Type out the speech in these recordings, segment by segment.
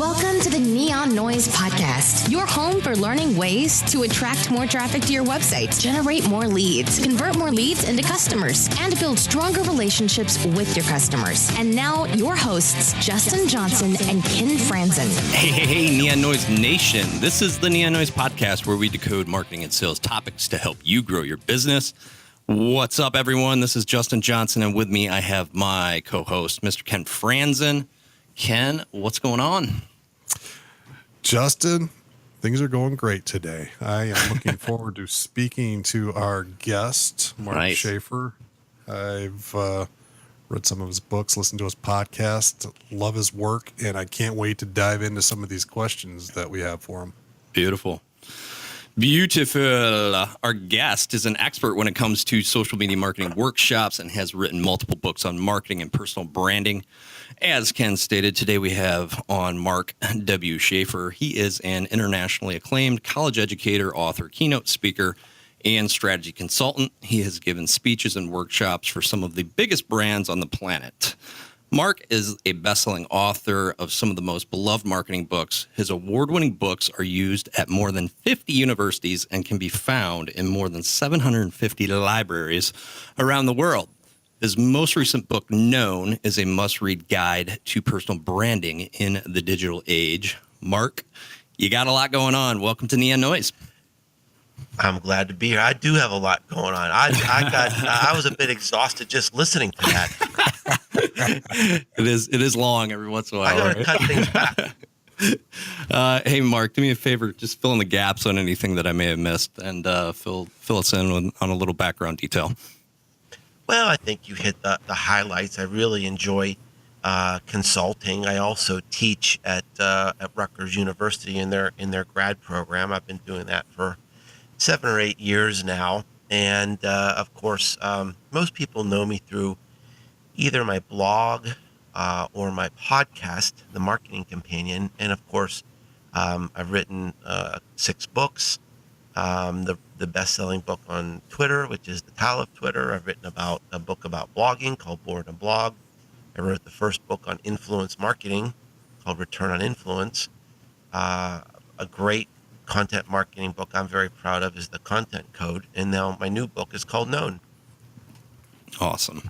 Welcome to the Neon Noise Podcast, your home for learning ways to attract more traffic to your website, generate more leads, convert more leads into customers, and build stronger relationships with your customers. And now, your hosts, Justin Johnson and Ken Franzen. Hey, Neon Noise Nation. This is the Neon Noise Podcast, where we decode marketing and sales topics to help you grow your business. What's up, everyone? This is Justin Johnson, and with me, I have my co-host, Mr. Ken Franzen. Ken, what's going on? Justin, things are going great today. I am looking forward to speaking to our guest, Mark Schaefer. I've read some of his books, listened to his podcast, love his work, and I can't wait to dive into some of these questions that we have for him. Beautiful. Our guest is an expert when it comes to social media marketing workshops and has written multiple books on marketing and personal branding. As Ken stated, today we have on Mark W. Schaefer. He is an internationally acclaimed college educator, author, keynote speaker, and strategy consultant. He has given speeches and workshops for some of the biggest brands on the planet. Mark is a best-selling author of some of the most beloved marketing books. His award-winning books are used at more than 50 universities and can be found in more than 750 libraries around the world. His most recent book, Known, is a must-read guide to personal branding in the digital age. Mark, you got a lot going on. Welcome to Neon Noise. I'm glad to be here. I do have a lot going on. I was a bit exhausted just listening to that. It is long every once in a while. I gotta cut things back. Hey, Mark, do me a favor. Just fill in the gaps on anything that I may have missed, and fill us in on a little background detail. Well, I think you hit the highlights. I really enjoy consulting. I also teach at Rutgers University in their grad program. I've been doing that for 7 or 8 years now, and of course, most people know me through either my blog or my podcast, The Marketing Companion, and of course, I've written 6 books. The best-selling book on Twitter, which is The Tale of Twitter. I've written about a book about blogging called Born to Blog. I wrote the first book on influence marketing called Return on Influence. A great content marketing book I'm very proud of is The Content Code. And now my new book is called Known. Awesome.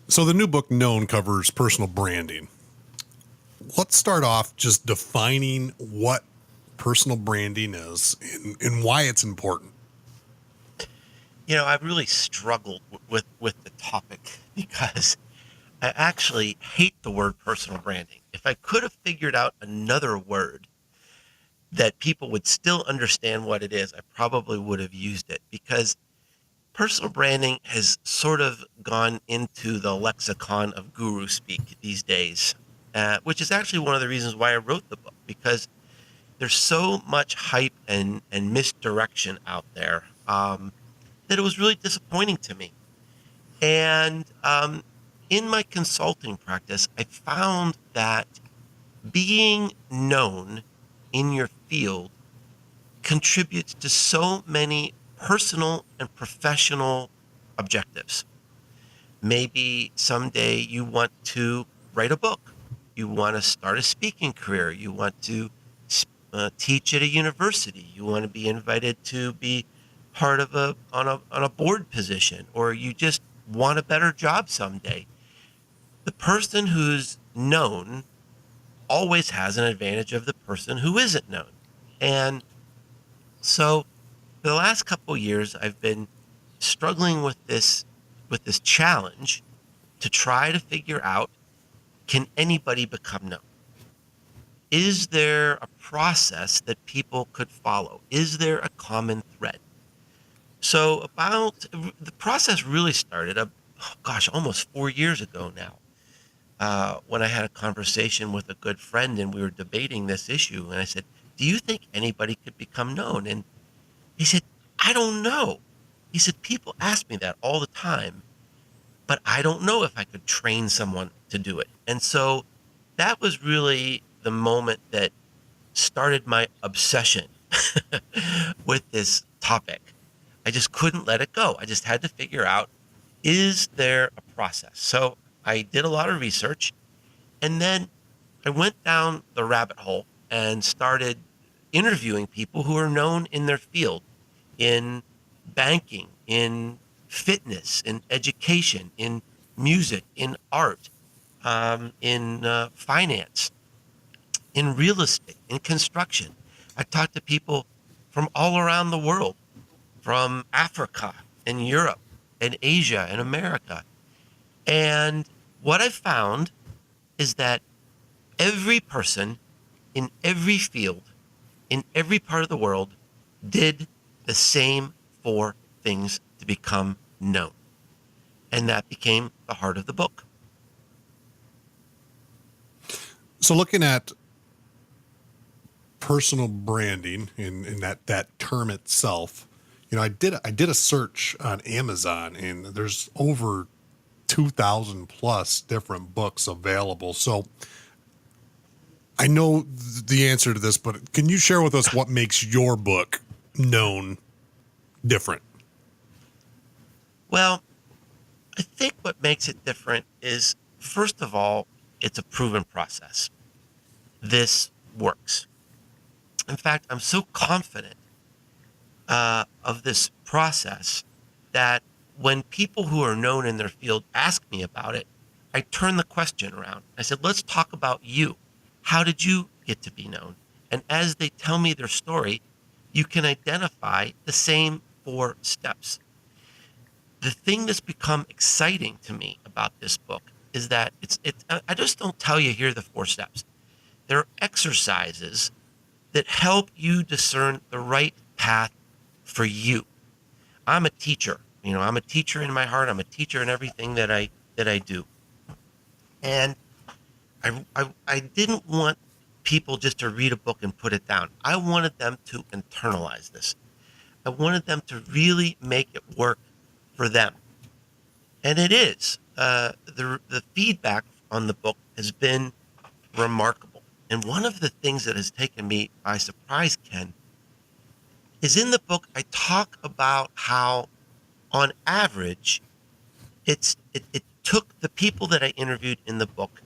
So the new book, Known, covers personal branding. Let's start off just defining what personal branding is and why it's important. You know, I've really struggled with the topic because I actually hate the word personal branding. If I could have figured out another word that people would still understand what it is, I probably would have used it, because personal branding has sort of gone into the lexicon of guru speak these days, which is actually one of the reasons why I wrote the book, because there's so much hype and misdirection out there that it was really disappointing to me. And in my consulting practice, I found that being known in your field contributes to so many personal and professional objectives. Maybe someday you want to write a book. You want to start a speaking career. You want to teach at a university. You want to be invited to be part of on a board position, or you just want a better job someday. The person who's known always has an advantage of the person who isn't known. And so for the last couple of years, I've been struggling with this challenge to try to figure out, can anybody become known? Is there a process that people could follow? Is there a common thread? So the process really started, almost 4 years ago now, when I had a conversation with a good friend and we were debating this issue. And I said, do you think anybody could become known? And he said, I don't know. He said, people ask me that all the time, but I don't know if I could train someone to do it. And so that was really the moment that started my obsession with this topic. I just couldn't let it go. I just had to figure out, is there a process? So I did a lot of research, and then I I went down the rabbit hole and started interviewing people who are known in their field, in banking, in fitness, in education, in music, in art, in finance, in real estate, in construction. I talked to people from all around the world, from Africa and Europe and Asia and America. And what I found is that every person in every field, in every part of the world, did the same 4 things to become known. And that became the heart of the book. So looking at personal branding in that term itself, I did a search on Amazon, and there's over 2,000 plus different books available. So I know the answer to this, but can you share with us what makes your book known different? Well, I think what makes it different is, first of all, it's a proven process. This works. In fact, I'm so confident of this process that when people who are known in their field ask me about it, I turn the question around. I said, let's talk about you. How did you get to be known? And as they tell me their story, you can identify the same 4 steps. The thing that's become exciting to me about this book is that I just don't tell you, here are the 4 steps. There are exercises that help you discern the right path for you. I'm a teacher. I'm a teacher in my heart. I'm a teacher in everything that I do. And I didn't want people just to read a book and put it down. I wanted them to internalize this. I wanted them to really make it work for them. And it is. The feedback on the book has been remarkable. And one of the things that has taken me by surprise, Ken, is in the book I talk about how, on average, it took the people that I interviewed in the book,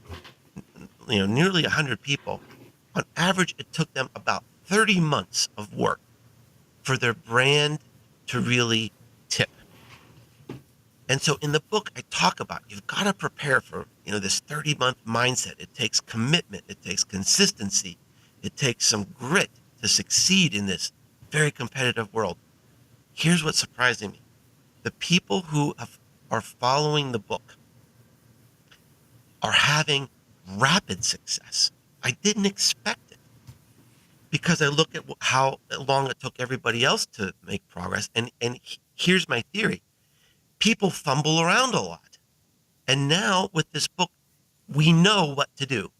nearly 100 people, on average, it took them about 30 months of work for their brand to really tip. And so in the book, I talk about, you've got to prepare for, this 30-month mindset. It takes commitment. It takes consistency. It takes some grit to succeed in this very competitive world. Here's what's surprising me. The people who are following the book are having rapid success. I didn't expect it, because I look at how long it took everybody else to make progress. And here's my theory. People fumble around a lot. And now with this book, we know what to do.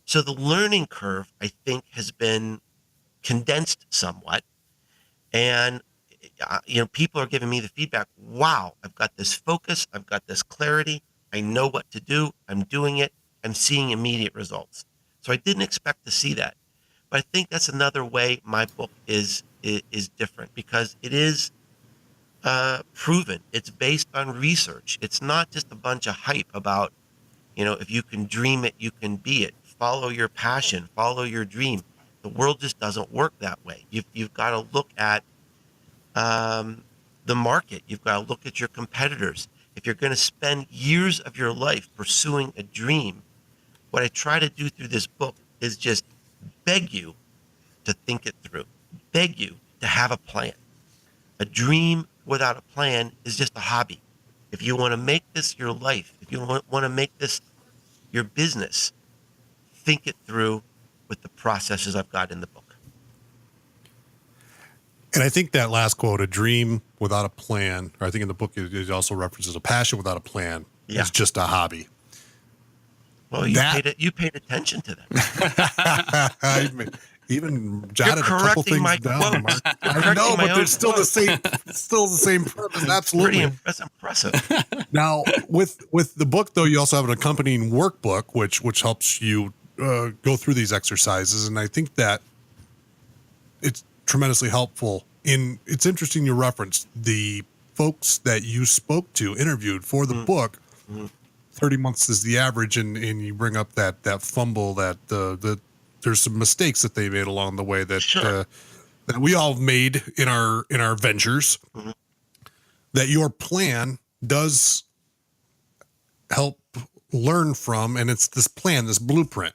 So the learning curve, I think, has been condensed somewhat. And, people are giving me the feedback, wow, I've got this focus. I've got this clarity. I know what to do. I'm doing it. I'm seeing immediate results. So I didn't expect to see that. But I think that's another way my book is different, because it is proven. It's based on research. It's not just a bunch of hype about, if you can dream it, you can be it. Follow your passion, follow your dream. The world just doesn't work that way. You've got to look at the market. You've got to look at your competitors. If you're going to spend years of your life pursuing a dream, what I try to do through this book is just beg you to think it through, beg you to have a plan. A dream without a plan is just a hobby. If you want to make this your life, if you want to make this your business, think it through with the processes I've got in the book. And I think that last quote, a dream without a plan, or I think in the book it also references a passion without a plan, is just a hobby. Well, you paid attention to that. I even jotted a couple things down. Mark. I know, but they're still the same premise. Absolutely. That's impressive. Now, with the book, though, you also have an accompanying workbook, which helps you go through these exercises. And I think that it's tremendously helpful. It's interesting you referenced the folks that you spoke to, interviewed for the book. 30 months is the average, and you bring up that fumble, that there's some mistakes that they made along the way that Sure. that we all made in our ventures. Mm-hmm. That your plan does help learn from, and it's this plan, this blueprint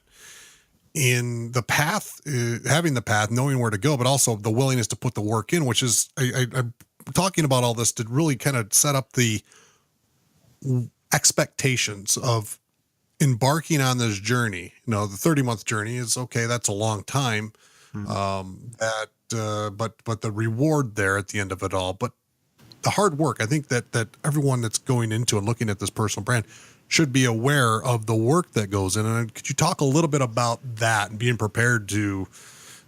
in the path, having the path, knowing where to go, but also the willingness to put the work in, which is I'm talking about all this to really kind of set up the expectations of embarking on this journey. The 30-month journey is okay. That's a long time. But the reward there at the end of it all, but the hard work, I think that everyone that's going into and looking at this personal brand should be aware of the work that goes in. And could you talk a little bit about that and being prepared to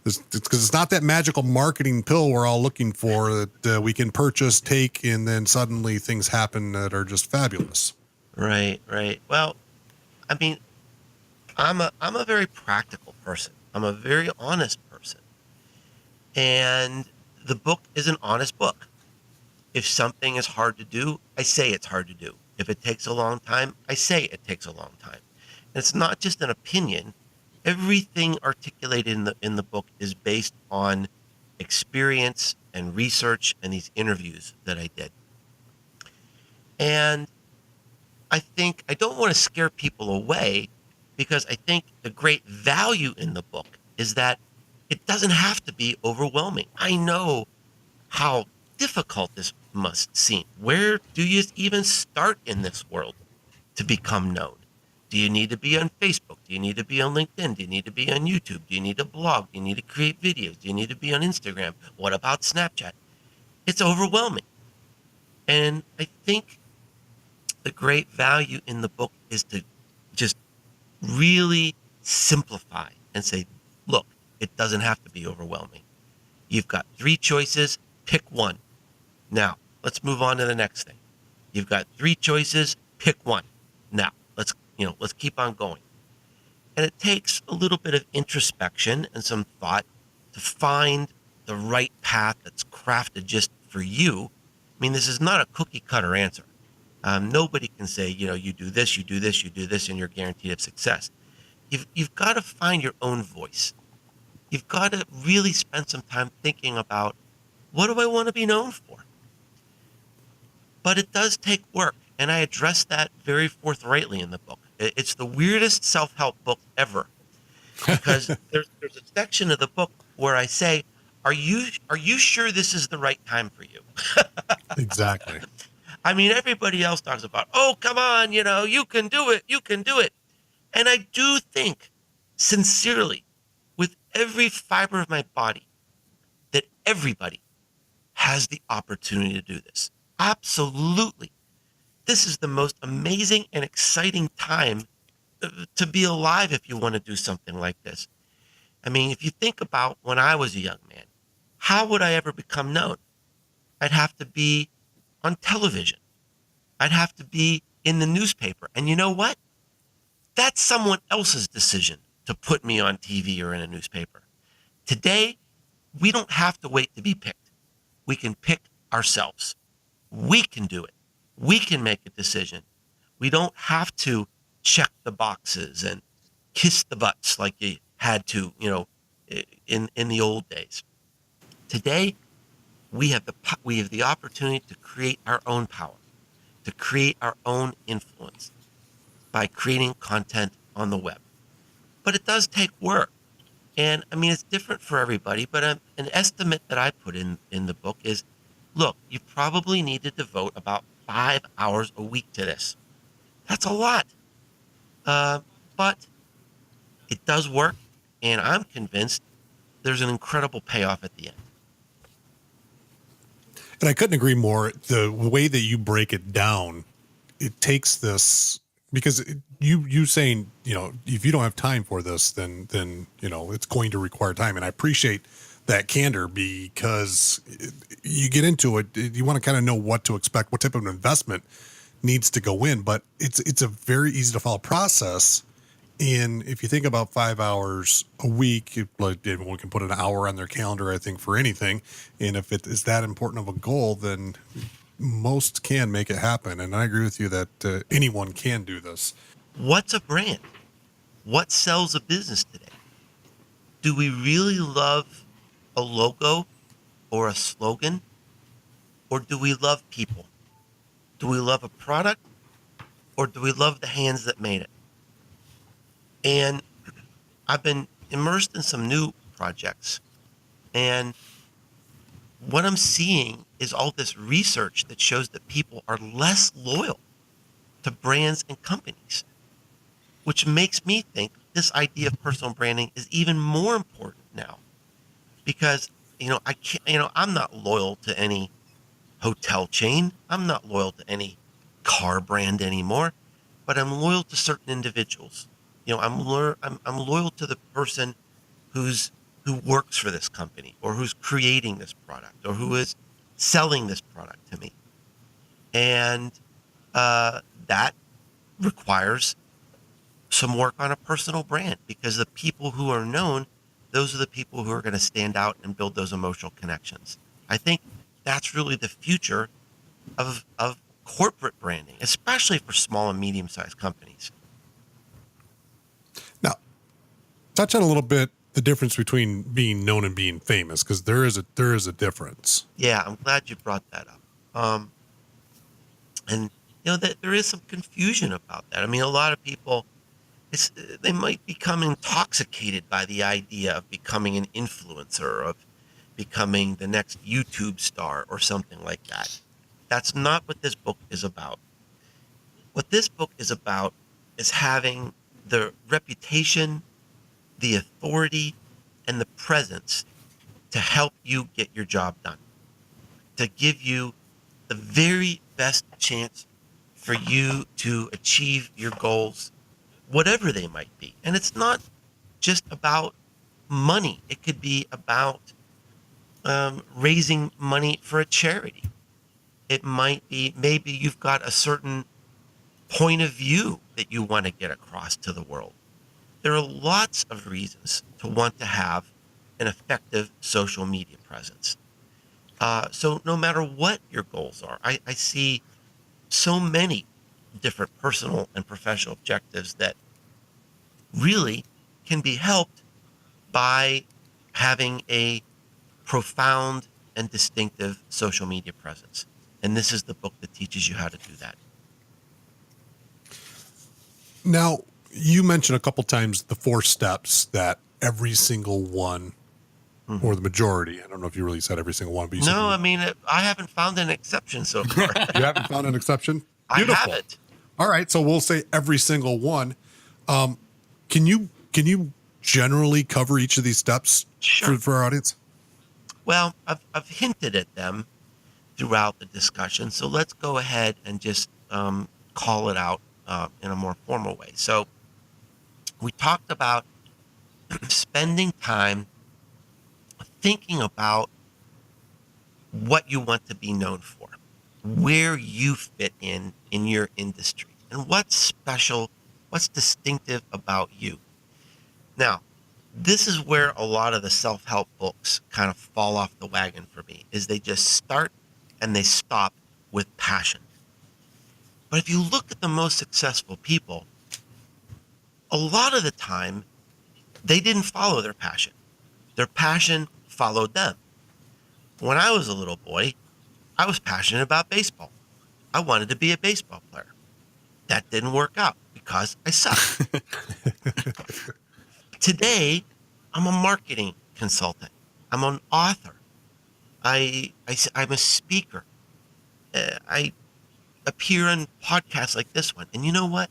this, because it's not that magical marketing pill we're all looking for that we can purchase, take, and then suddenly things happen that are just fabulous. Right. Well, I mean, I'm a very practical person. I'm a very honest person. And the book is an honest book. If something is hard to do, I say it's hard to do. If it takes a long time, I say it takes a long time. And it's not just an opinion. Everything articulated in the book is based on experience and research and these interviews that I did. And I think I don't want to scare people away, because I think the great value in the book is that it doesn't have to be overwhelming. I know how difficult this must seem. Where do you even start in this world to become known? Do you need to be on Facebook? Do you need to be on LinkedIn? Do you need to be on YouTube? Do you need to blog? Do you need to create videos? Do you need to be on Instagram? What about Snapchat? It's overwhelming. And I think the great value in the book is to just really simplify and say, look, it doesn't have to be overwhelming. You've got 3 choices, pick one. Now, let's move on to the next thing. You've got 3 choices, pick one. Now, let's keep on going. And it takes a little bit of introspection and some thought to find the right path that's crafted just for you. I mean, this is not a cookie cutter answer. Nobody can say, you do this, you do this, you do this, and you're guaranteed of success. You've got to find your own voice. You've got to really spend some time thinking about, what do I want to be known for? But it does take work, and I address that very forthrightly in the book. It's the weirdest self-help book ever, because there's a section of the book where I say, are you sure this is the right time for you? Exactly. I mean, everybody else talks about, oh, come on, you can do it. And I do think sincerely, with every fiber of my body, that everybody has the opportunity to do this. Absolutely. This is the most amazing and exciting time to be alive if you want to do something like this. I mean, if you think about when I was a young man, how would I ever become known? I'd have to be on television. I'd have to be in the newspaper. And you know what? That's someone else's decision to put me on TV or in a newspaper. Today, we don't have to wait to be picked. We can pick ourselves. We can do it. We can make a decision. We don't have to check the boxes and kiss the butts like you had to, in the old days. Today, we have the opportunity to create our own power, to create our own influence by creating content on the web. But it does take work. And I mean, it's different for everybody, but an estimate that I put in the book is, look, you probably need to devote about 5 hours a week to this. That's a lot. But it does work, and I'm convinced there's an incredible payoff at the end. And I couldn't agree more. The way that you break it down, it takes this, because you saying, if you don't have time for this, then it's going to require time. And I appreciate that candor, because you get into it, you want to kind of know what to expect, what type of investment needs to go in, but it's a very easy to follow process. And if you think about 5 hours a week, like everyone can put an hour on their calendar, I think, for anything. And if it is that important of a goal, then most can make it happen. And I agree with you that anyone can do this. What's a brand? What sells a business today? Do we really love a logo or a slogan? Or do we love people? Do we love a product? Or do we love the hands that made it? And I've been immersed in some new projects. And what I'm seeing is all this research that shows that people are less loyal to brands and companies, which makes me think this idea of personal branding is even more important now. Because, I can't, I'm not loyal to any hotel chain. I'm not loyal to any car brand anymore, but I'm loyal to certain individuals. I'm loyal to the person who works for this company, or who's creating this product, or who is selling this product to me. And that requires some work on a personal brand, because the people who are known, those are the people who are going to stand out and build those emotional connections. I think that's really the future of corporate branding, especially for small and medium-sized companies. Now, touch on a little bit the difference between being known and being famous, because there is a difference. Yeah, I'm glad you brought that up. And that there is some confusion about that. I mean, a lot of people, they might become intoxicated by the idea of becoming an influencer, of becoming the next YouTube star or something like that. That's not what this book is about. What this book is about is having the reputation, the authority, and the presence to help you get your job done, to give you the very best chance for you to achieve your goals, whatever they might be. And it's not just about money. It could be about raising money for a charity. It might be, maybe you've got a certain point of view that you want to get across to the world. There are lots of reasons to want to have an effective social media presence. So no matter what your goals are, I see so many different personal and professional objectives that really can be helped by having a profound and distinctive social media presence. And this is the book that teaches you how to do that. Now, you mentioned a couple times the 4 steps that every single one, or the majority, I don't know if you really said every single one, but you said, I mean, I haven't found an exception so far. You haven't found an exception? Beautiful. I haven't. All right, so we'll say every single one. Can you generally cover each of these steps for our audience? Well, I've hinted at them throughout the discussion, so let's go ahead and just call it out in a more formal way. So we talked about spending time thinking about what you want to be known for, where you fit in your industry, and what's special, what's distinctive about you. Now, this is where a lot of the self-help books kind of fall off the wagon for me, is they just start and they stop with passion. But if you look at the most successful people, a lot of the time, they didn't follow their passion. Their passion followed them. When I was a little boy, I was passionate about baseball. I wanted to be a baseball player. That didn't work out because I sucked. Today, I'm a marketing consultant. I'm an author. I'm a speaker. I appear on podcasts like this one. And you know what?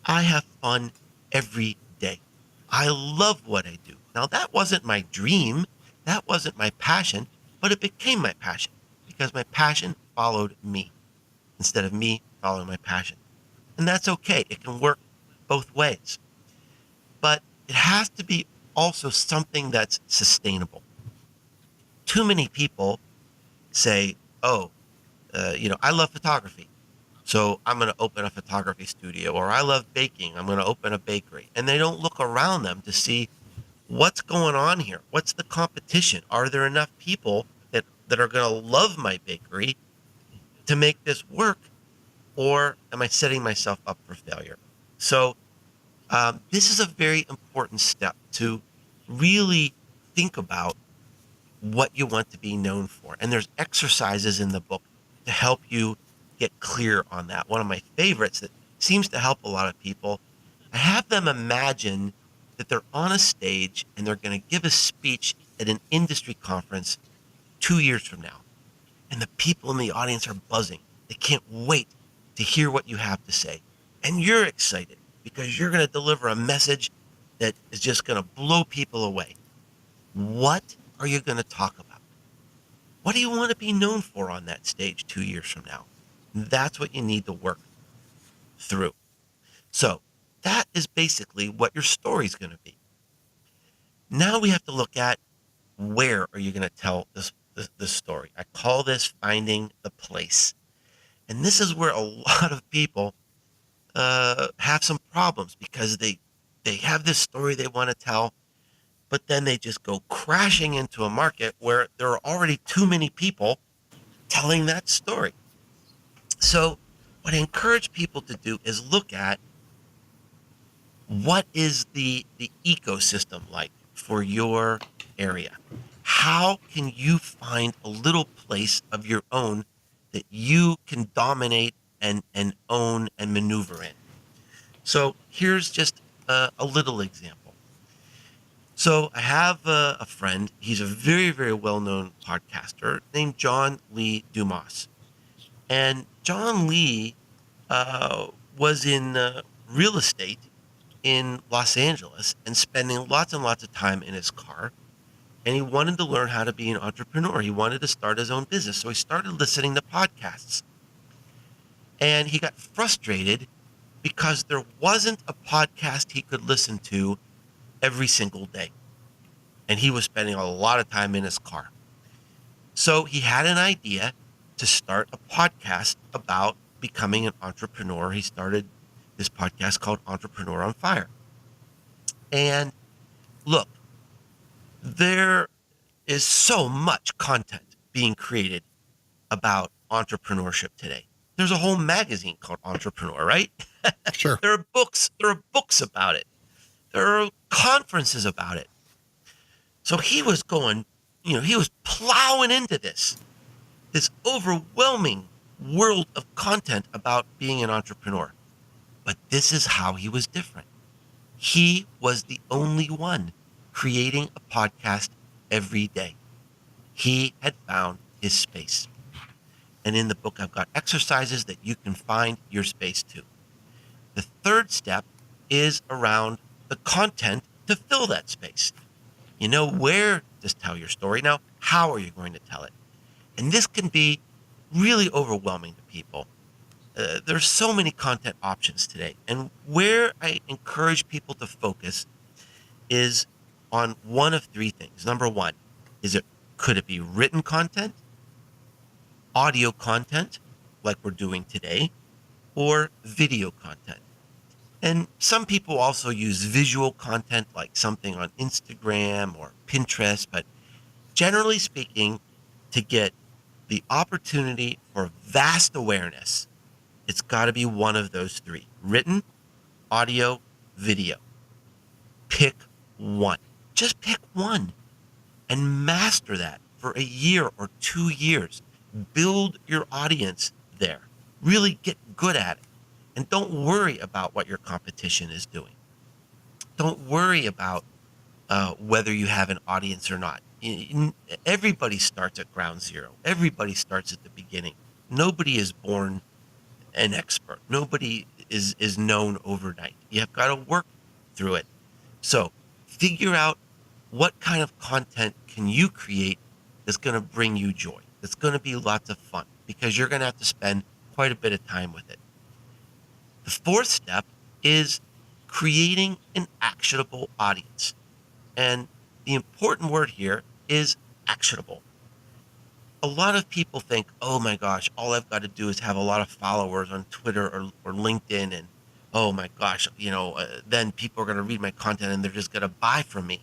I have fun every day. I love what I do. Now, that wasn't my dream. That wasn't my passion, but it became my passion because my passion followed me instead of me following my passion. And that's okay. It can work both ways. But it has to be also something that's sustainable. Too many people say, I love photography, so I'm going to open a photography studio, or I love baking, I'm going to open a bakery. And they don't look around them to see what's going on here. What's the competition? Are there enough people that are going to love my bakery to make this work, or am I setting myself up for failure? So this is a very important step to really think about what you want to be known for. And there's exercises in the book to help you get clear on that. One of my favorites that seems to help a lot of people, I have them imagine that they're on a stage and they're going to give a speech at an industry conference 2 years from now. And the people in the audience are buzzing. They can't wait to hear what you have to say. And you're excited because you're going to deliver a message that is just going to blow people away. What are you going to talk about? What do you want to be known for on that stage 2 years from now? That's what you need to work through. So that is basically what your story is going to be. Now we have to look at, where are you going to tell this story? I call this finding the place. And this is where a lot of people have some problems, because they have this story they want to tell, but then they just go crashing into a market where there are already too many people telling that story. So what I encourage people to do is look at, what is the ecosystem like for your area? How can you find a little place of your own that you can dominate and own and maneuver in? So here's just a little example. So I have a friend. He's a very, very well-known podcaster named John Lee Dumas. And John Lee was in real estate in Los Angeles and spending lots and lots of time in his car. And he wanted to learn how to be an entrepreneur. He wanted to start his own business. So he started listening to podcasts. And he got frustrated because there wasn't a podcast he could listen to every single day. And he was spending a lot of time in his car. So he had an idea to start a podcast about becoming an entrepreneur. He started this podcast called Entrepreneur on Fire. And look, there is so much content being created about entrepreneurship today. There's a whole magazine called Entrepreneur, right? Sure. There are books about it. There are conferences about it. So he was going, he was plowing into this overwhelming world of content about being an entrepreneur. But this is how he was different. He was the only one creating a podcast every day. He had found his space. And in the book, I've got exercises that you can find your space to. The third step is around the content to fill that space. You know where to tell your story. Now, how are you going to tell it? And this can be really overwhelming to people. There's so many content options today. And where I encourage people to focus is on one of three things. Number one, could it be written content, audio content, like we're doing today, or video content? And some people also use visual content, like something on Instagram or Pinterest. But generally speaking, to get the opportunity for vast awareness, it's got to be one of those three: written, audio, video. Pick one. Just pick one and master that for a year or 2 years. Build your audience there. Really get good at it. And don't worry about what your competition is doing. Don't worry about whether you have an audience or not. Everybody starts at ground zero. Everybody starts at the beginning. Nobody is born an expert. Nobody is known overnight. You have got to work through it. So figure out what kind of content can you create that's going to bring you joy. That's going to be lots of fun, because you're going to have to spend quite a bit of time with it. The fourth step is creating an actionable audience. And the important word here is actionable. A lot of people think, oh my gosh, all I've got to do is have a lot of followers on Twitter or LinkedIn, and oh my gosh, then people are going to read my content and they're just going to buy from me.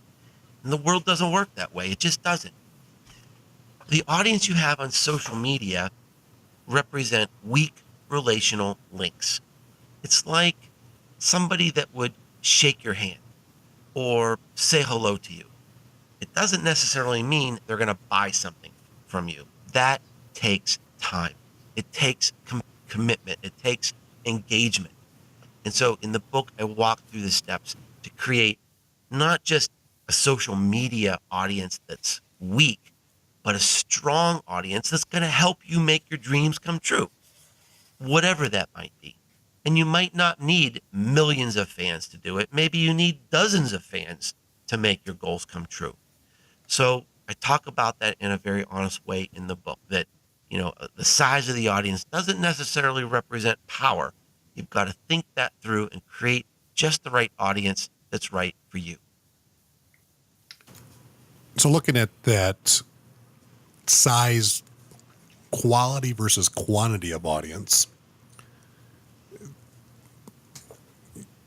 And the world doesn't work that way. It just doesn't. The audience you have on social media represent weak relational links. It's like somebody that would shake your hand or say hello to you. It doesn't necessarily mean they're going to buy something from you. That takes time. It takes commitment. It takes engagement. And so in the book, I walk through the steps to create not just a social media audience that's weak, but a strong audience that's going to help you make your dreams come true, whatever that might be. And you might not need millions of fans to do it. Maybe you need dozens of fans to make your goals come true. So I talk about that in a very honest way in the book, that, the size of the audience doesn't necessarily represent power. You've got to think that through and create just the right audience that's right for you. So looking at that size, quality versus quantity of audience,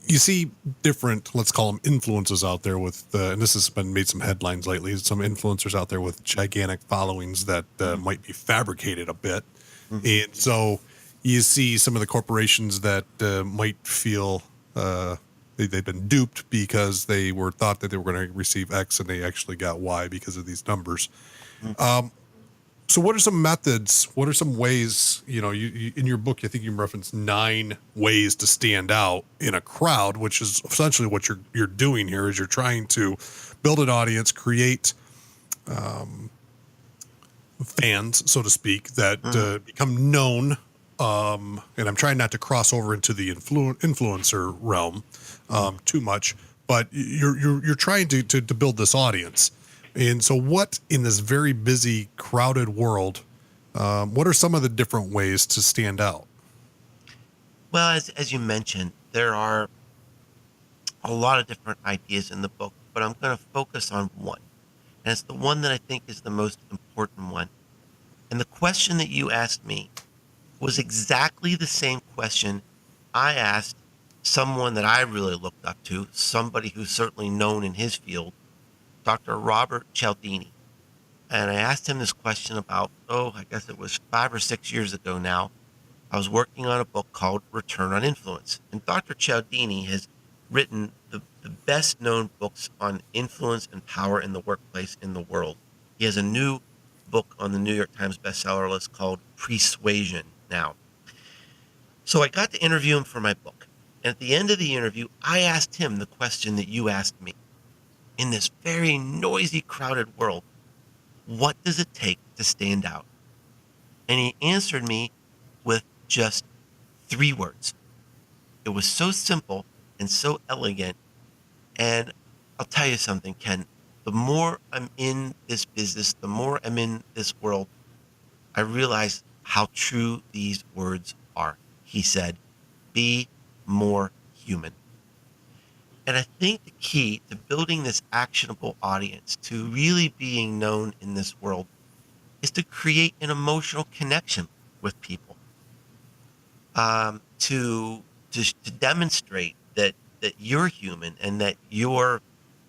you see different, let's call them influencers out there with, and this has been made some headlines lately, some influencers out there with gigantic followings that might be fabricated a bit. Mm-hmm. And so you see some of the corporations that might feel they've been duped because they were thought that they were going to receive X and they actually got Y because of these numbers. Mm-hmm. So what are some methods? What are some ways, you in your book, I think you referenced 9 ways to stand out in a crowd, which is essentially what you're doing here, is you're trying to build an audience, create fans, so to speak, that become known. And I'm trying not to cross over into the influencer realm too much, but you're trying to build this audience. And so what, in this very busy, crowded world, what are some of the different ways to stand out? Well, as you mentioned, there are a lot of different ideas in the book, but I'm going to focus on one. And it's the one that I think is the most important one. And the question that you asked me was exactly the same question I asked someone that I really looked up to, somebody who's certainly known in his field, Dr. Robert Cialdini. And I asked him this question about, I guess it was 5 or 6 years ago now. I was working on a book called Return on Influence. And Dr. Cialdini has written the best known books on influence and power in the workplace in the world. He has a new book on the New York Times bestseller list called Persuasion now. So I got to interview him for my book. And at the end of the interview, I asked him the question that you asked me. In this very noisy, crowded world, what does it take to stand out? And he answered me with just 3 words. It was so simple and so elegant. And I'll tell you something, Ken, the more I'm in this business, the more I'm in this world, I realize how true these words are. He said, be more human. And I think the key to building this actionable audience, to really being known in this world, is to create an emotional connection with people, to demonstrate that you're human and that you're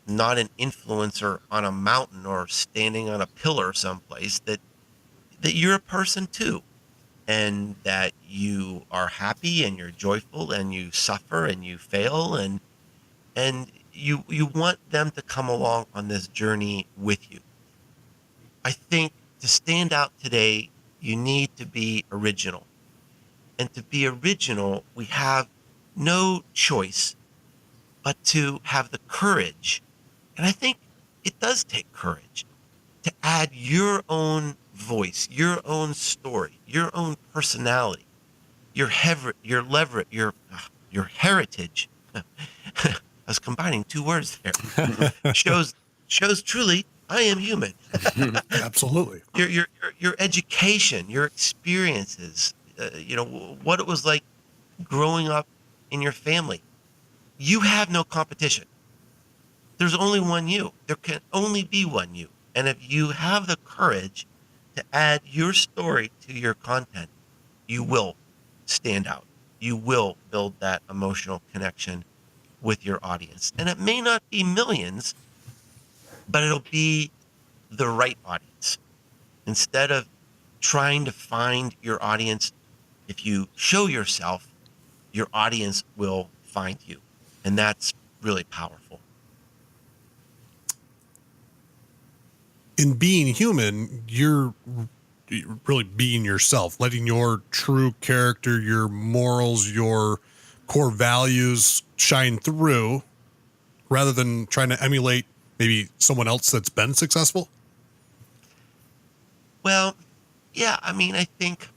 not an influencer on a mountain or standing on a pillar someplace, that you're a person too, and that you are happy and you're joyful and you suffer and you fail, and you want them to come along on this journey with you. I think to stand out today, you need to be original. And to be original, we have no choice but to have the courage. And I think it does take courage to add your own voice, your own story, your own personality, your heritage. I was combining 2 words there. shows truly I am human. Absolutely. Your education, your experiences, what it was like growing up in your family. You have no competition. There's only one you. There can only be one you. And if you have the courage to add your story to your content, you will stand out. You will build that emotional connection with your audience. And it may not be millions, but it'll be the right audience. Instead of trying to find your audience. If you show yourself, your audience will find you. And that's really powerful. In being human, you're really being yourself, letting your true character, your morals, your core values shine through rather than trying to emulate maybe someone else that's been successful. Well, yeah, I mean, I think,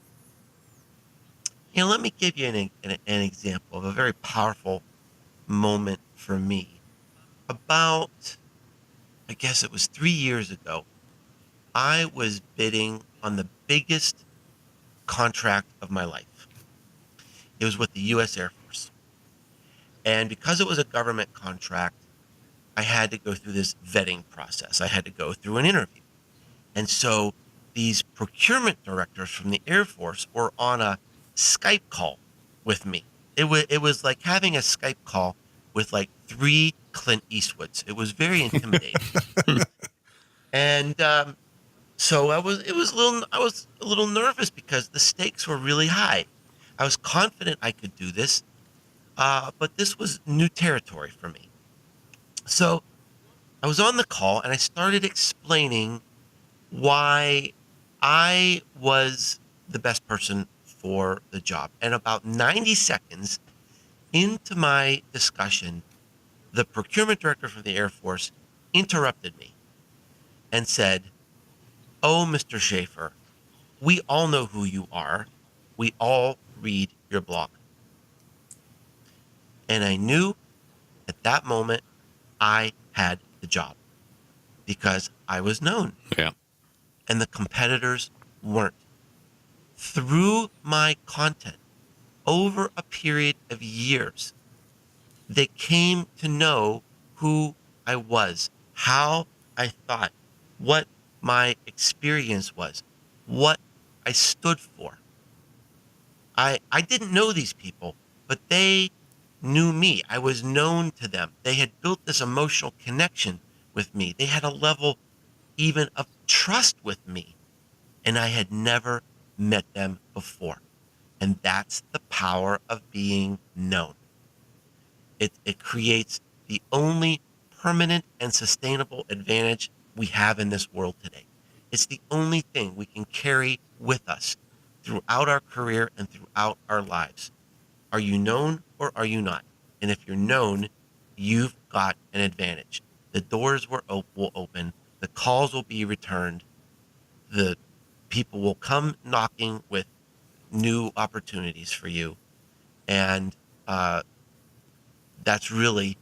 let me give you an example of a very powerful moment for me. About, I guess it was 3 years ago, I was bidding on the biggest contract of my life. It was with the U.S. Air Force. And because it was a government contract, I had to go through this vetting process. I had to go through an interview. And so these procurement directors from the Air Force were on a Skype call with me. It was like having a Skype call with like 3 Clint Eastwoods. It was very intimidating. And so I was a little nervous because the stakes were really high. I was confident I could do this, but this was new territory for me. So I was on the call and I started explaining why I was the best person for the job. And about 90 seconds into my discussion, the procurement director from the Air Force interrupted me and said, "Oh, Mr. Schaefer, we all know who you are. We all read your blog." And I knew at that moment I had the job because I was known. Yeah. And the competitors weren't. Through my content, over a period of years, they came to know who I was, how I thought, what my experience was, what I stood for. I didn't know these people, but they knew me. I was known to them. They had built this emotional connection with me. They had a level even of trust with me, and I had never met them before. And that's the power of being known. It creates the only permanent and sustainable advantage we have in this world today. It's the only thing we can carry with us throughout our career and throughout our lives. Are you known or are you not? And if you're known, you've got an advantage. The doors will open, the calls will be returned, the people will come knocking with new opportunities for you. And that's really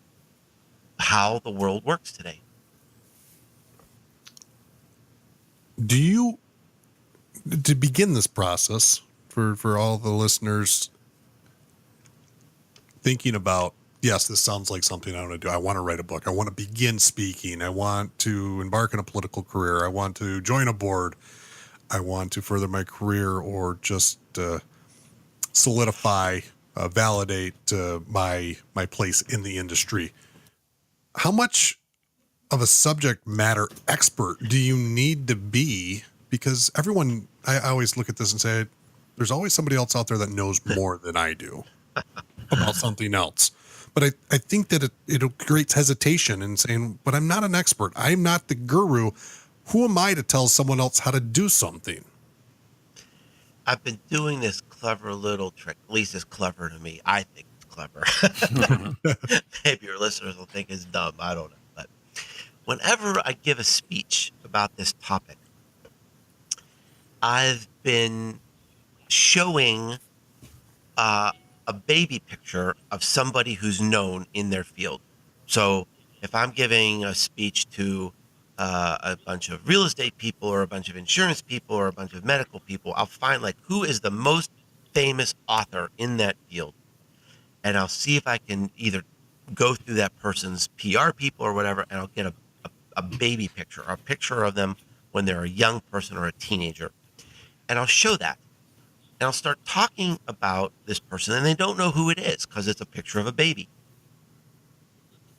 how the world works today. Do you, to begin this process for all the listeners thinking about, yes, this sounds like something I want to do. I want to write a book. I want to begin speaking. I want to embark on a political career. I want to join a board. I want to further my career or just solidify, validate my place in the industry. How much of a subject matter expert do you need to be? Because everyone, I always look at this and say, there's always somebody else out there that knows more than I do about something else. But I think that it creates hesitation in saying, but I'm not an expert. I'm not the guru. Who am I to tell someone else how to do something? I've been doing this clever little trick. At least it's clever to me. I think it's clever. Maybe your listeners will think it's dumb. I don't know. But whenever I give a speech about this topic, I've been showing a baby picture of somebody who's known in their field. So if I'm giving a speech to a bunch of real estate people or a bunch of insurance people or a bunch of medical people, I'll find like who is the most famous author in that field. And I'll see if I can either go through that person's PR people or whatever, and I'll get a baby picture or a picture of them when they're a young person or a teenager. And I'll show that. And I'll start talking about this person, and they don't know who it is because it's a picture of a baby.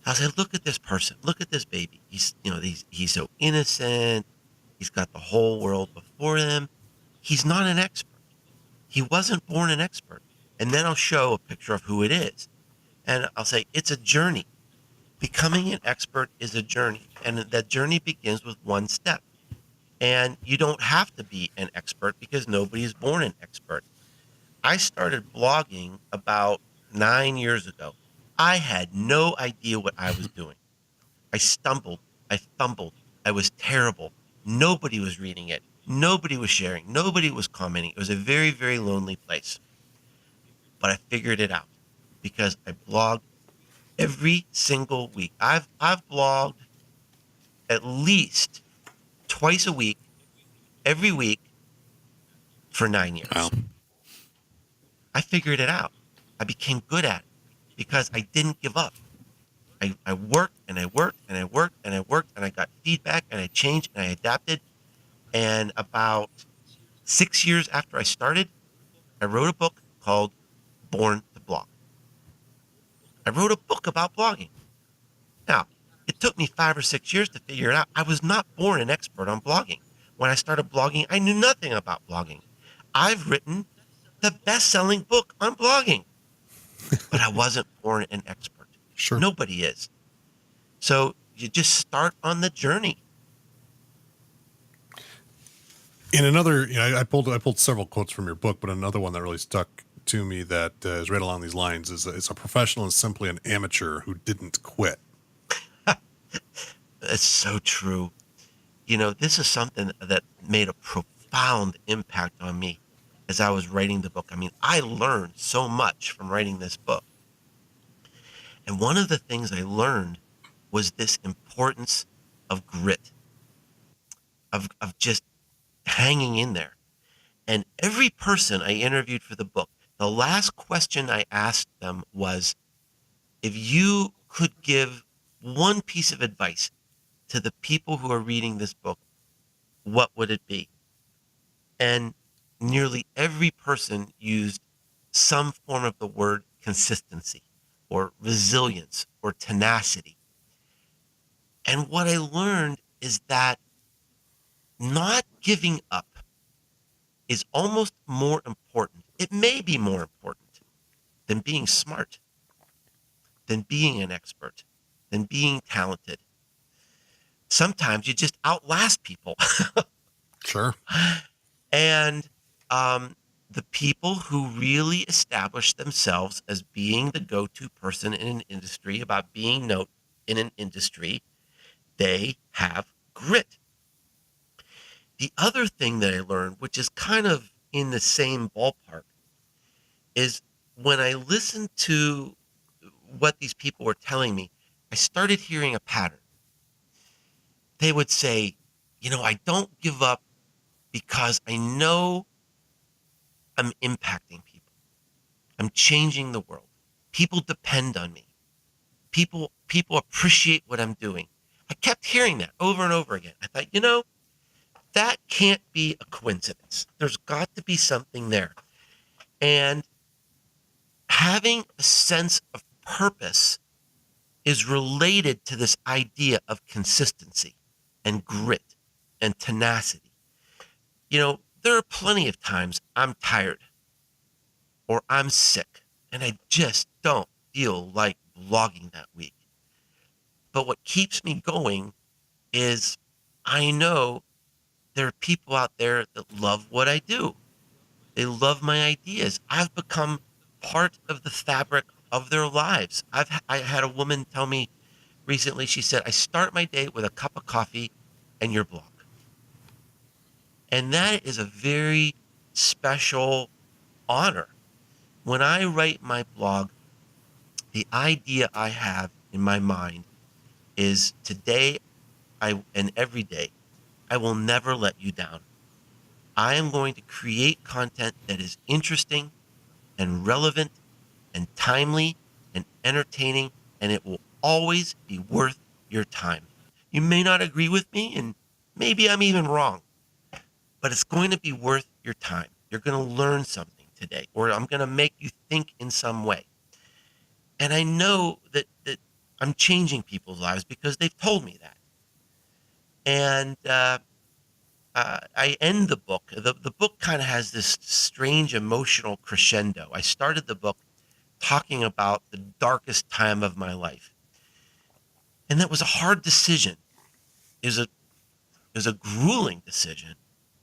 I'll say, look at this person. Look at this baby. He's so innocent. He's got the whole world before him. he's not an expert. He wasn't born an expert. And then I'll show a picture of who it is. And I'll say, it's a journey. Becoming an expert is a journey. And that journey begins with one step. And you don't have to be an expert because nobody is born an expert. I started blogging about 9 years ago. I had no idea what I was doing. I stumbled. I fumbled. I was terrible. Nobody was reading it. Nobody was sharing. Nobody was commenting. It was a very, very lonely place. But I figured it out because I blogged every single week. I've blogged at least twice a week, every week for 9 years. Wow. I figured it out. I became good at it because I didn't give up. I worked and I worked and I worked and I worked and I got feedback and I changed and I adapted. And about 6 years after I started, I wrote a book called Born to Blog. I wrote a book about blogging. Now, it took me 5 or 6 years to figure it out. I was not born an expert on blogging. When I started blogging, I knew nothing about blogging. I've written the best-selling book on blogging, but I wasn't born an expert. Sure. Nobody is. So you just start on the journey. In another, I pulled several quotes from your book, but another one that really stuck to me that is right along these lines is a professional is simply an amateur who didn't quit. That's so true. This is something that made a profound impact on me as I was writing the book. I mean, I learned so much from writing this book. And one of the things I learned was this importance of grit, of just hanging in there. And every person I interviewed for the book, the last question I asked them was, if you could give one piece of advice to the people who are reading this book, what would it be? And nearly every person used some form of the word consistency or resilience or tenacity. And what I learned is that not giving up is almost more important. It may be more important than being smart, than being an expert, than being talented. Sometimes you just outlast people. Sure. And the people who really establish themselves as being the go-to person in an industry, about being known in an industry, they have grit. The other thing that I learned, which is kind of in the same ballpark, is when I listened to what these people were telling me, I started hearing a pattern. They would say, I don't give up because I know I'm impacting people. I'm changing the world. People depend on me. People appreciate what I'm doing. I kept hearing that over and over again. I thought, that can't be a coincidence. There's got to be something there. And having a sense of purpose is related to this idea of consistency and grit and tenacity. There are plenty of times I'm tired or I'm sick and I just don't feel like blogging that week. But what keeps me going is I know there are people out there that love what I do. They love my ideas. I've become part of the fabric of their lives. I had a woman tell me recently, she said, I start my day with a cup of coffee and your blog. And that is a very special honor. When I write my blog, the idea I have in my mind is today and every day, I will never let you down. I am going to create content that is interesting and relevant and timely and entertaining, and it will always be worth your time. You may not agree with me, and maybe I'm even wrong, but it's going to be worth your time. You're going to learn something today, or I'm going to make you think in some way. And I know that I'm changing people's lives because they've told me that. And I end the book. The book kind of has this strange emotional crescendo. I started the book talking about the darkest time of my life, and that was a hard decision. It was a grueling decision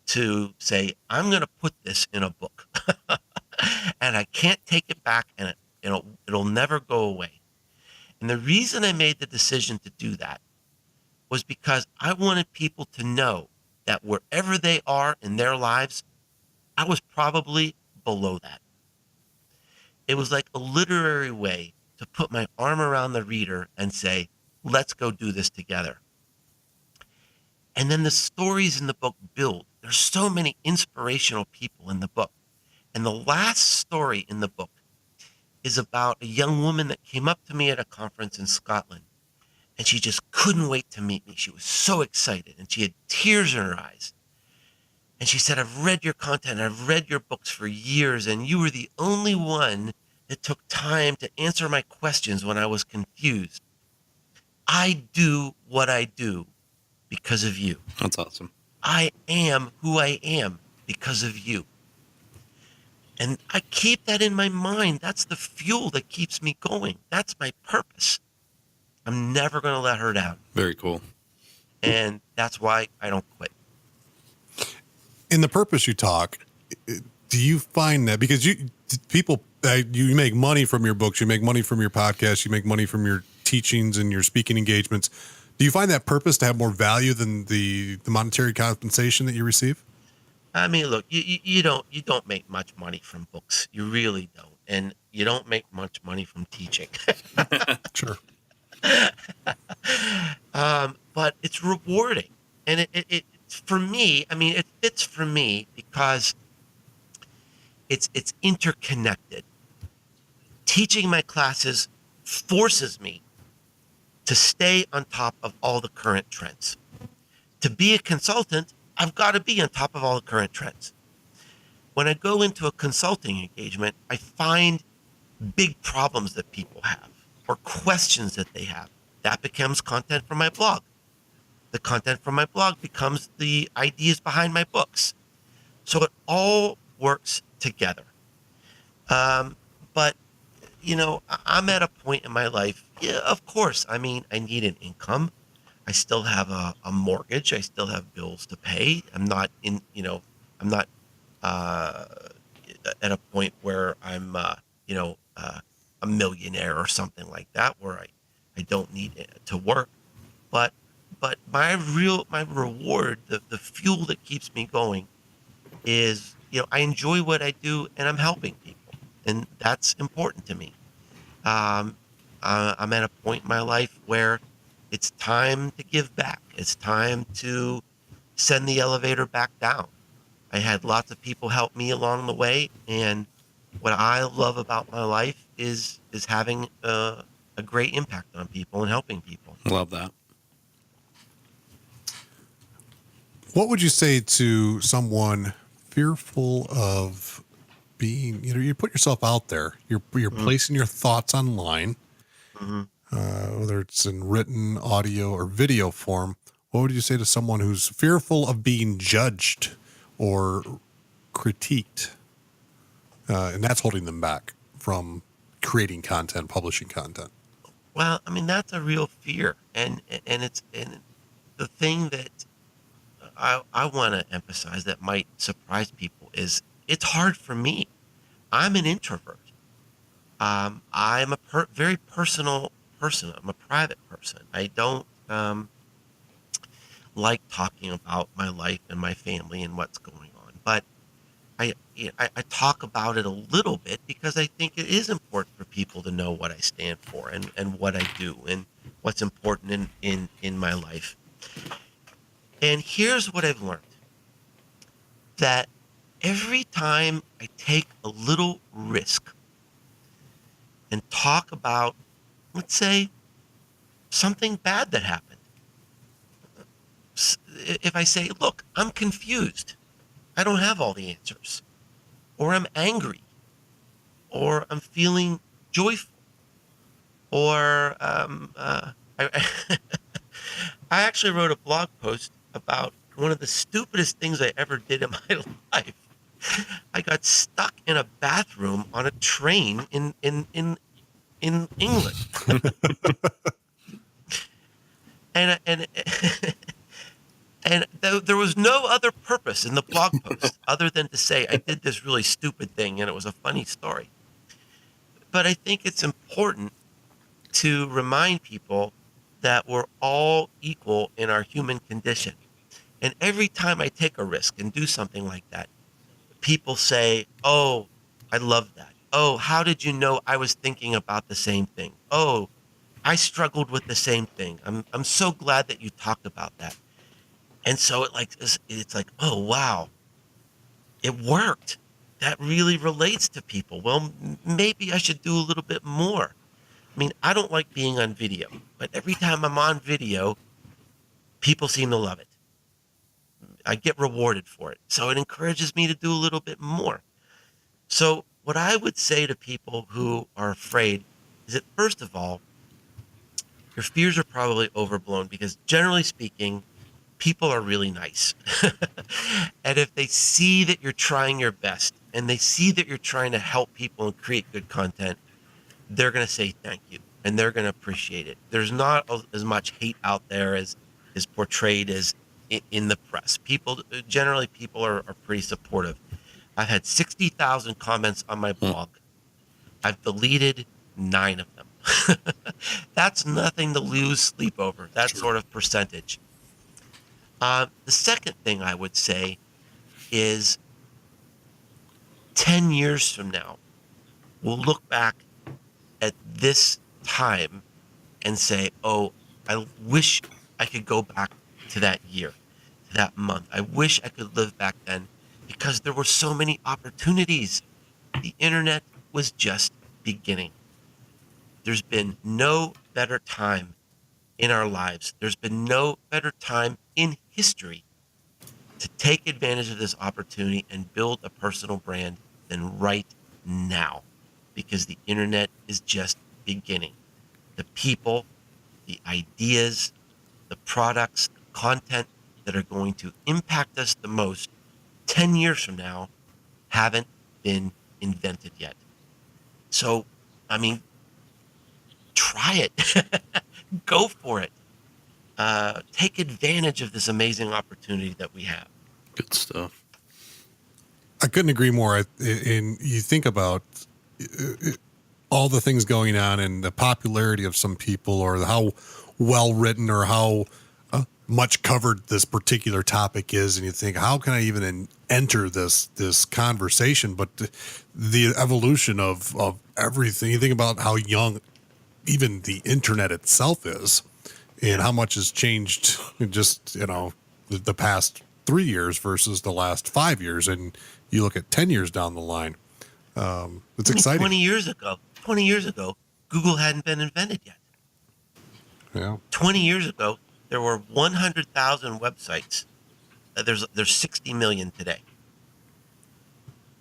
to say I'm going to put this in a book, and I can't take it back, and it'll never go away. And the reason I made the decision to do that was because I wanted people to know that wherever they are in their lives, I was probably below that. It was like a literary way to put my arm around the reader and say, let's go do this together. And then the stories in the book build. There's so many inspirational people in the book. And the last story in the book is about a young woman that came up to me at a conference in Scotland. And she just couldn't wait to meet me. She was so excited and she had tears in her eyes. And she said, I've read your content. I've read your books for years. And you were the only one that took time to answer my questions when I was confused. I do what I do because of you. That's awesome. I am who I am because of you. And I keep that in my mind. That's the fuel that keeps me going. That's my purpose. I'm never going to let her down. Very cool. And that's why I don't quit. In the purpose you talk, do you find that because you make money from your books, you make money from your podcast, you make money from your teachings and your speaking engagements. Do you find that purpose to have more value than the monetary compensation that you receive? I mean, look, you don't make much money from books. You really don't. And you don't make much money from teaching. Sure. But it's rewarding. And it's for me, I mean, it fits for me because it's interconnected. Teaching my classes forces me to stay on top of all the current trends. To be a consultant, I've got to be on top of all the current trends. When I go into a consulting engagement, I find big problems that people have or questions that they have. That becomes content from my blog. The content from my blog becomes the ideas behind my books. So it all works together. But, I'm at a point in my life, yeah, of course. I mean, I need an income. I still have a mortgage. I still have bills to pay. I'm not at a point where I'm, a millionaire or something like that, where I don't need to work. But my reward, the fuel that keeps me going is, I enjoy what I do and I'm helping people. And that's important to me. I'm at a point in my life where it's time to give back. It's time to send the elevator back down. I had lots of people help me along the way. And what I love about my life is having a great impact on people and helping people. Love that. What would you say to someone fearful of being, you put yourself out there, you're placing your thoughts online, whether it's in written, audio, or video form. What would you say to someone who's fearful of being judged or critiqued? And that's holding them back from creating content, publishing content. Well, I mean, that's a real fear. And the thing that I want to emphasize that might surprise people is it's hard for me. I'm an introvert. I'm a very personal person. I'm a private person. I don't like talking about my life and my family and what's going on. But I talk about it a little bit because I think it is important for people to know what I stand for and what I do and what's important in my life. And here's what I've learned. That every time I take a little risk and talk about, let's say, something bad that happened. If I say, look, I'm confused. I don't have all the answers. Or I'm angry. Or I'm feeling joyful. Or I actually wrote a blog post about one of the stupidest things I ever did in my life. I got stuck in a bathroom on a train in England. and there was no other purpose in the blog post other than to say I did this really stupid thing and it was a funny story. But I think it's important to remind people that we're all equal in our human condition. And every time I take a risk and do something like that, people say, "Oh, I love that. Oh, how did you know I was thinking about the same thing? Oh, I struggled with the same thing. I'm so glad that you talked about that." And so it's like, "Oh, wow. It worked. That really relates to people. Well, maybe I should do a little bit more." I mean, I don't like being on video, but every time I'm on video, people seem to love it. I get rewarded for it. So it encourages me to do a little bit more. So what I would say to people who are afraid is that, first of all, your fears are probably overblown because generally speaking, people are really nice. And if they see that you're trying your best and they see that you're trying to help people and create good content, they're going to say thank you and they're going to appreciate it. There's not as much hate out there as is portrayed as in the press. People are pretty supportive. I've had 60,000 comments on my blog. I've deleted 9 of them. That's nothing to lose sleep over, that sort of percentage. The second thing I would say is 10 years from now, we'll look back at this time and say, "Oh, I wish I could go back to that year, to that month. I wish I could live back then because there were so many opportunities. The internet was just beginning." There's been no better time in our lives. There's been no better time in history to take advantage of this opportunity and build a personal brand than right now, because the internet is just beginning. The people, the ideas, the products, the content that are going to impact us the most 10 years from now haven't been invented yet. So, I mean, try it. Go for it. Take advantage of this amazing opportunity that we have. Good stuff. I couldn't agree more. And you think about all the things going on and the popularity of some people, or how well written or how much covered this particular topic is, and you think, how can I even enter this conversation? But the evolution of everything. You think about how young even the internet itself is, and how much has changed in just the past 3 years versus the last 5 years, and you look at 10 years down the line. It's exciting. 20 years ago, Google hadn't been invented yet. Yeah. 20 years ago, there were 100,000 websites. There's 60 million today.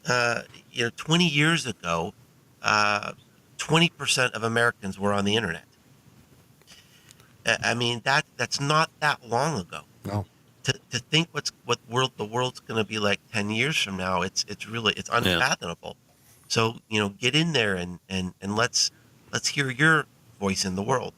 20 years ago, 20% of Americans were on the internet. I mean, that's not that long ago. No. To think the world's going to be like 10 years from now, it's unfathomable. So, get in there and let's hear your voice in the world.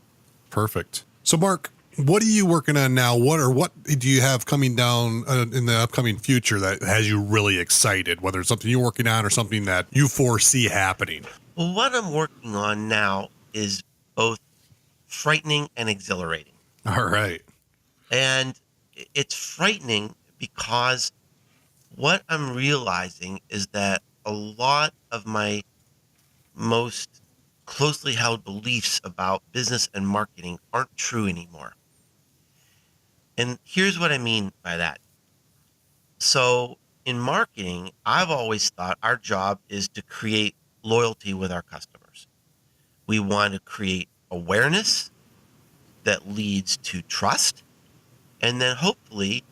Perfect. So, Mark, what are you working on now? What do you have coming down in the upcoming future that has you really excited, whether it's something you're working on or something that you foresee happening? Well, what I'm working on now is both frightening and exhilarating. All right. And it's frightening because what I'm realizing is that a lot of my most closely held beliefs about business and marketing aren't true anymore. And here's what I mean by that. So in marketing, I've always thought our job is to create loyalty with our customers. We want to create awareness that leads to trust. And then hopefully,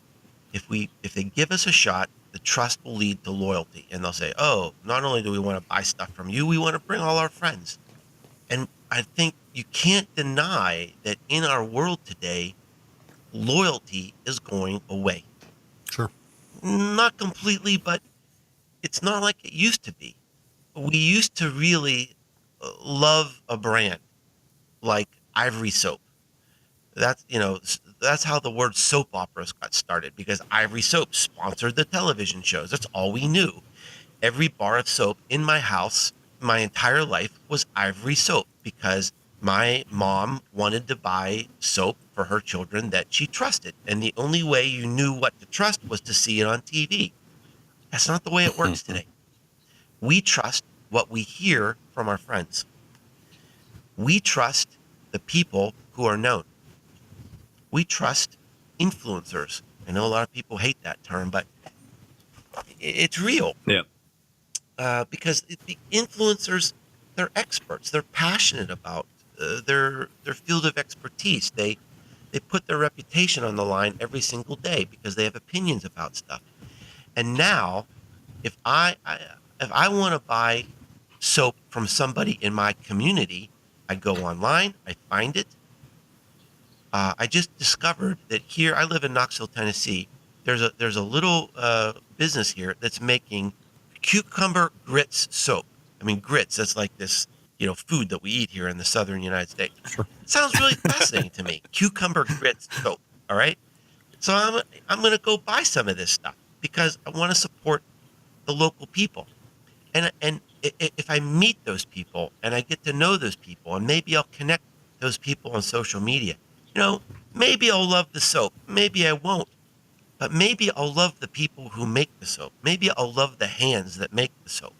if they give us a shot, the trust will lead to loyalty. And they'll say, "Oh, not only do we want to buy stuff from you, we want to bring all our friends." And I think you can't deny that in our world today, loyalty is going away. Not completely, but it's not like it used to be. We used to really love a brand like Ivory Soap. That's how the word soap operas got started, because Ivory Soap sponsored the television shows. That's all we knew. Every bar of soap in my house, my entire life, was Ivory Soap, because my mom wanted to buy soap for her children that she trusted. And the only way you knew what to trust was to see it on TV. That's not the way it works today. We trust what we hear from our friends. We trust the people who are known. We trust influencers. I know a lot of people hate that term, but it's real. Yeah. Because the influencers, they're experts. They're passionate about their field of expertise. They put their reputation on the line every single day because they have opinions about stuff. And now, if I want to buy soap from somebody in my community, I go online, I find it. I just discovered that here, I live in Knoxville, Tennessee. There's a little business here that's making cucumber grits soap. I mean, grits, that's like this, food that we eat here in the southern United States. Sure. It sounds really fascinating to me. Cucumber grits soap. All right. So I'm going to go buy some of this stuff because I want to support the local people. And if I meet those people and I get to know those people, and maybe I'll connect those people on social media, maybe I'll love the soap. Maybe I won't. But maybe I'll love the people who make the soap. Maybe I'll love the hands that make the soap.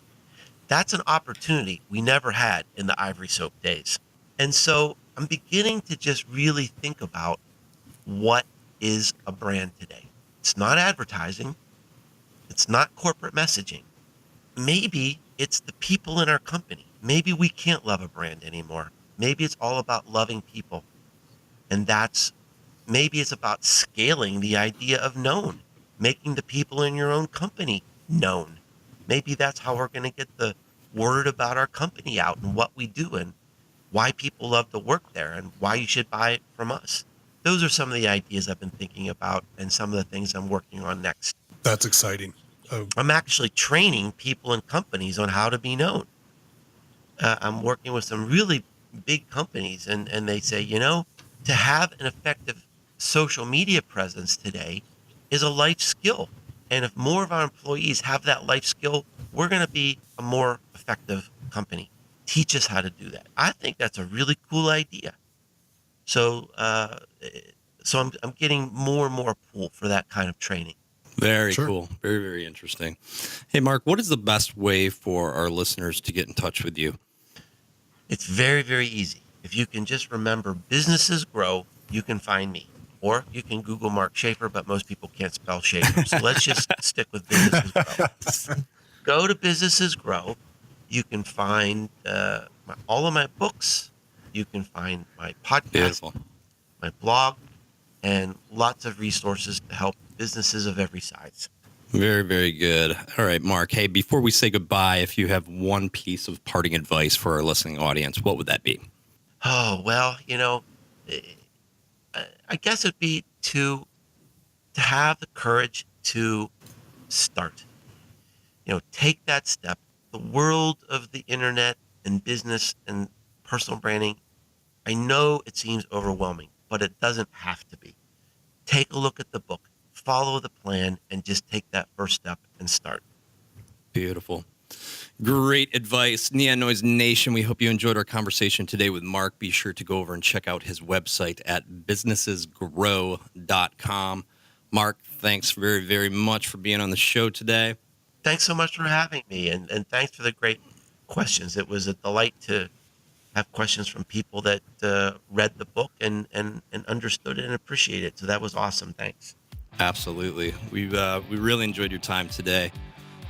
That's an opportunity we never had in the Ivory Soap days. And so I'm beginning to just really think about what is a brand today. It's not advertising. It's not corporate messaging. Maybe it's the people in our company. Maybe we can't love a brand anymore. Maybe it's all about loving people. And maybe it's about scaling the idea of known, making the people in your own company known. Maybe that's how we're going to get the word about our company out and what we do and why people love to work there and why you should buy it from us. Those are some of the ideas I've been thinking about and some of the things I'm working on next. That's exciting. I'm actually training people and companies on how to be known. I'm working with some really big companies, and they say, to have an effective social media presence today is a life skill. And if more of our employees have that life skill, we're going to be a more effective company. Teach us how to do that. I think that's a really cool idea. So I'm getting more and more pull for that kind of training. Very cool. Very, very interesting. Hey, Mark, what is the best way for our listeners to get in touch with you? It's very, very easy. If you can just remember Businesses Grow, you can find me. Or you can Google Mark Schaefer, but most people can't spell Schaefer. So let's just stick with Businesses Grow. Go to Businesses Grow. You can find all of my books. You can find my podcast, my blog, and lots of resources to help businesses of every size. Very, very good. All right, Mark. Hey, before we say goodbye, if you have one piece of parting advice for our listening audience, what would that be? Oh, well, I guess it'd be to have the courage to start. Take that step. The world of the internet and business and personal branding, I know it seems overwhelming, but it doesn't have to be. Take a look at the book, follow the plan, and just take that first step and start. Beautiful. Great advice. Neon Noise Nation, we hope you enjoyed our conversation today with Mark. Be sure to go over and check out his website at businessesgrow.com. Mark, thanks very, very much for being on the show today. Thanks so much for having me, and thanks for the great questions. It was a delight to have questions from people that read the book and understood it and appreciated it. So that was awesome. Thanks. Absolutely. We really enjoyed your time today.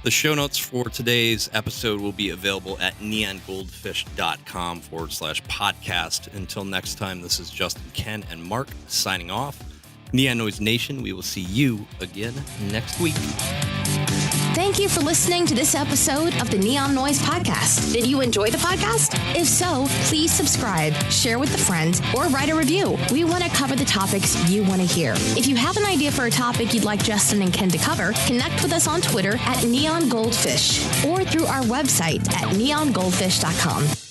The show notes for today's episode will be available at neongoldfish.com/podcast. Until next time, this is Justin, Ken, and Mark signing off. Neon Noise Nation, we will see you again next week. Thank you for listening to this episode of the Neon Noise Podcast. Did you enjoy the podcast? If so, please subscribe, share with a friend, or write a review. We want to cover the topics you want to hear. If you have an idea for a topic you'd like Justin and Ken to cover, connect with us on Twitter at Neon Goldfish or through our website at neongoldfish.com.